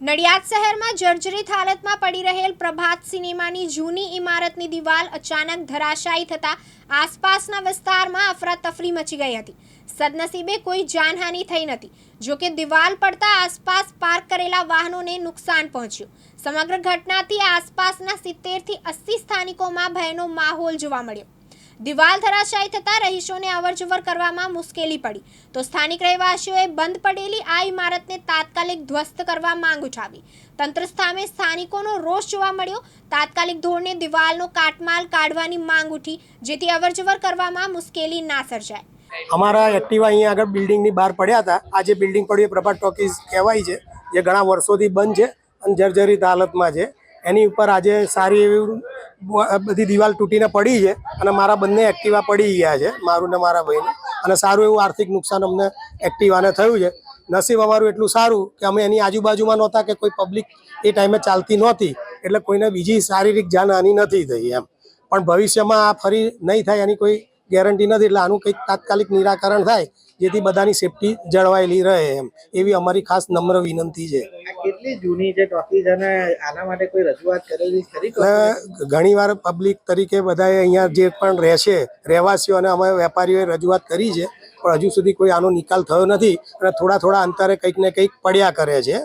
નડિયાદ શહેરમાં જર્જરિત હાલતમાં પડી રહેલ પ્રભાત સિનેમાની જૂની ઇમારતની દિવાલ અચાનક ધરાશાયી થતા આસપાસના વિસ્તારમાં અફરાતફરી મચી ગઈ હતી। સદનસીબે કોઈ જાનહાનિ થઈ નથી। જોકે દિવાલ પડતા આસપાસ પાર્ક કરેલા વાહનોને નુકસાન પહોંચ્યું। સમગ્ર ઘટનાથી આસપાસના 70 થી 80 સ્થાનિકોમાં ભયનો માહોલ જોવા મળ્યો। દિવાલ ધરાશાયી થતા રહીશોને અવરજવર કરવામાં મુશ્કેલી પડી તો સ્થાનિક રહેવાસીઓએ બંધ પડેલી આ ઇમારતને તાત્કાલિક ધ્વસ્ત કરવા માંગ ઉઠાવી। તંત્ર સામે સ્થાનિકોનો રોષ જોવા મળ્યો। તાત્કાલિક ધોરણે દિવાલનો કાટમાળ કાઢવાની માંગ ઉઠી જેથી અવરજવર કરવામાં મુશ્કેલી ના સર્જાય। અમારા એક્ટિવા અહીંયા આગળ બિલ્ડિંગની બહાર પડ્યા હતા। આ જે બિલ્ડિંગ પડ્યું એ પ્રભાત ટોકીઝ કહેવાય છે, જે ઘણા વર્ષોથી બંધ છે અને જર્જરિત હાલતમાં છે। એની ઉપર આજે સારી એવી બધી દિવાલ તૂટીને પડી છે અને મારા બંને એક્ટિવા પડી ગયા છે, મારું ને મારા ભાઈનું, અને સારું એવું આર્થિક નુકસાન અમને એક્ટિવાને થયું છે। નસીબ અમારું એટલું સારું કે અમે એની આજુબાજુમાં નહોતા કે કોઈ પબ્લિક એ ટાઈમે ચાલતી નહોતી, એટલે કોઈને બીજી શારીરિક જાનહાનિ નથી થઈ એમ। પણ ભવિષ્યમાં આ ફરી નહીં થાય એની કોઈ ગેરંટી નથી, એટલે આનું કંઈક તાત્કાલિક નિરાકરણ થાય જેથી બધાની સેફટી જળવાયેલી રહે એમ, એવી અમારી ખાસ નમ્ર વિનંતી છે। કેટલી જૂની છે ટોકીઝ અને આના માટે કોઈ રજૂઆત કરેલી ખરી? ઘણીવાર પબ્લિક તરીકે બધાએ અહીંયા જે પણ રહેશે રહેવાસીઓ અને અમે વેપારીઓએ રજૂઆત કરી છે, પણ હજુ સુધી કોઈ આનો નિકાલ થયો નથી અને થોડા અંતરે કંઈક ને કંઈક પડ્યા કરે છે।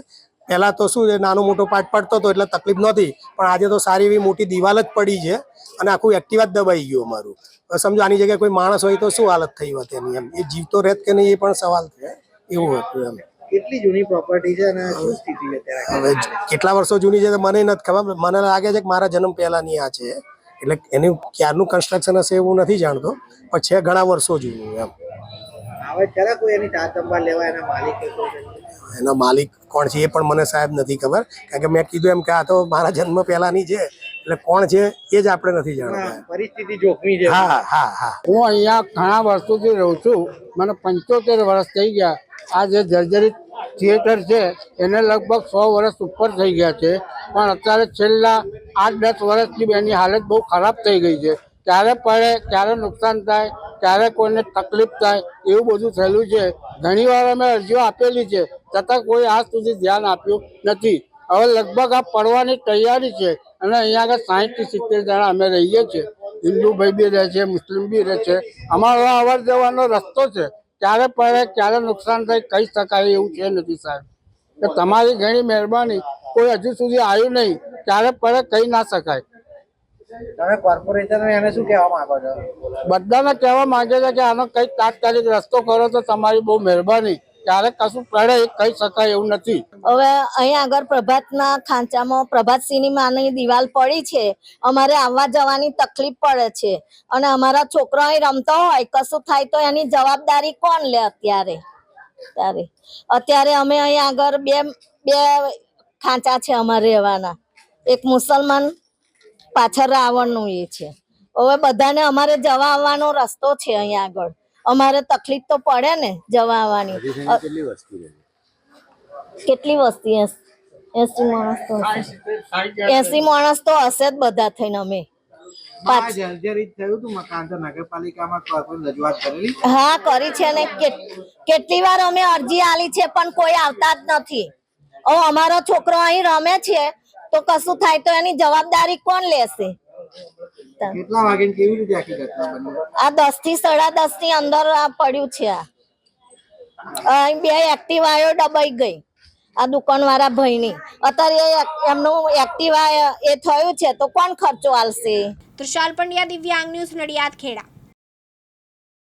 પહેલાં તો શું છે, નાનો મોટો પાર્ટ પડતો હતો એટલે તકલીફ નહોતી, પણ આજે તો સારી એવી મોટી દિવાલ જ પડી છે અને આખું એક્ટિવા જ દબાઈ ગયું અમારું। સમજો આની જગ્યાએ કોઈ માણસ હોય તો શું હાલત થઈ હોત એની, એમ એ જીવતો રહેત કે નહીં એ પણ સવાલ છે, એવું હતું એમ। કેટલી જૂની પ્રોપર્ટી છે અને શું સ્થિતિ છે અત્યારે? હવે કેટલા વર્ષો જૂની છે મને નથી ખબર, મને લાગે છે કે મારા જન્મ પહેલાંની આ છે, એટલે એનું ક્યારનું કન્સ્ટ્રક્શન હશે એવું નથી જાણતો, પણ છે ઘણા વર્ષો જૂનું એમ। હવે ખરા કોઈ એની સાર સંભાળ લેવા એના માલિક એનો માલિક કોણ છે એ પણ મને સાહેબ નથી ખબર, કારણ કે મેં કીધું એમ કે આ તો મારા જન્મ પહેલાંની છે, એટલે કોણ છે એ જ આપણે નથી જાણતા। પરિસ્થિતિ જોખમી છે। હા હા હા, હું અહીંયા ઘણા વર્ષોથી રહું છું, મને 75 વર્ષ થઈ ગયા। આ જે જર્જરિત થિયેટર છે એને લગભગ 100 વર્ષ ઉપર થઈ ગયા છે, પણ અત્યારે છેલ્લા 8-10 વર્ષથી એની હાલત બહુ ખરાબ થઈ ગઈ છે। ક્યારે પડે, ક્યારે નુકસાન થાય, ક્યારે કોઈને તકલીફ થાય, એવું બધું થયેલું છે। ઘણીવાર અમે અરજીઓ આપેલી છે, છતાં કોઈ આજ સુધી ધ્યાન આપ્યું નથી। હવે લગભગ આ પડવાની તૈયારી છે અને અહીંયા આગળ 60 થી 70 જણા અમે રહીએ છીએ। હિન્દુ ભાઈ બી રહે છે, મુસ્લિમ બી રહે છે। અમારો અવર જવાનો રસ્તો છે, ક્યારે પડે ક્યારે નુકસાન થાય કહી શકાય એવું છે નથી સાહેબ। તો તમારી ઘણી મહેરબાની, કોઈ હજુ સુધી આવ્યું નહીં, ક્યારે પડે કહી ના શકાય। તમે કોર્પોરેશન એને શું કહેવા માંગો છો? બધાને કહેવા માંગે છે કે આનો કંઈક તાત્કાલિક રસ્તો કરો તો તમારી બહુ મહેરબાની, ક્યારે કશું પડે એ કહી શકાય એવું નથી। હવે અહીંયા આગળ પ્રભાતના ખાંચામાં પ્રભાત સિનેમાની દિવાલ પડી છે, અમારે આવવા જવાની તકલીફ પડે છે અને અમારા છોકરા અહીં રમતો હોય કશું થાય તો એની જવાબદારી કોણ લે? અત્યારે અમે અહીંયા આગળ બે ખાંચા છે અમારે રહેવાના, એક મુસલમાન પાછળ રાવણનું એ છે। હવે બધાને અમારે જવા આવવાનો રસ્તો છે, અહીંયા આગળ અમારે તકલીફ તો પડે ને જવા આવવાની। કેટલી વસ્તી? 80 માણસ તો હશે, 80 માણસ તો હશે જ બધા થઈને। અમે જર્જરિત થયું હતું મકાન, તો નગરપાલિકામાં રજૂઆત કરેલી? હા કરી છે ને, કેટલી વાર અમે અરજી આલી છે પણ કોઈ આવતા જ નથી। હવે અમારો છોકરો અહીં રમે છે તો કશું થાય તો એની જવાબદારી કોણ લેશે? કેટલા વાગે કેવી રીતે આખી ઘટના બની? આ 10 થી 10:30 ની અંદર આ પડ્યું છે। આ બે એક્ટિવાઓ દબાઈ ગઈ આ દુકાનવાળા ભાઈની। અત્યારે એમનું એક્ટિવા એ થયું છે તો કોણ ખર્ચો આલશે? તૃષાલ પંડ્યા, દિવ્યાંગ ન્યૂઝ, નડિયાદ, ખેડા।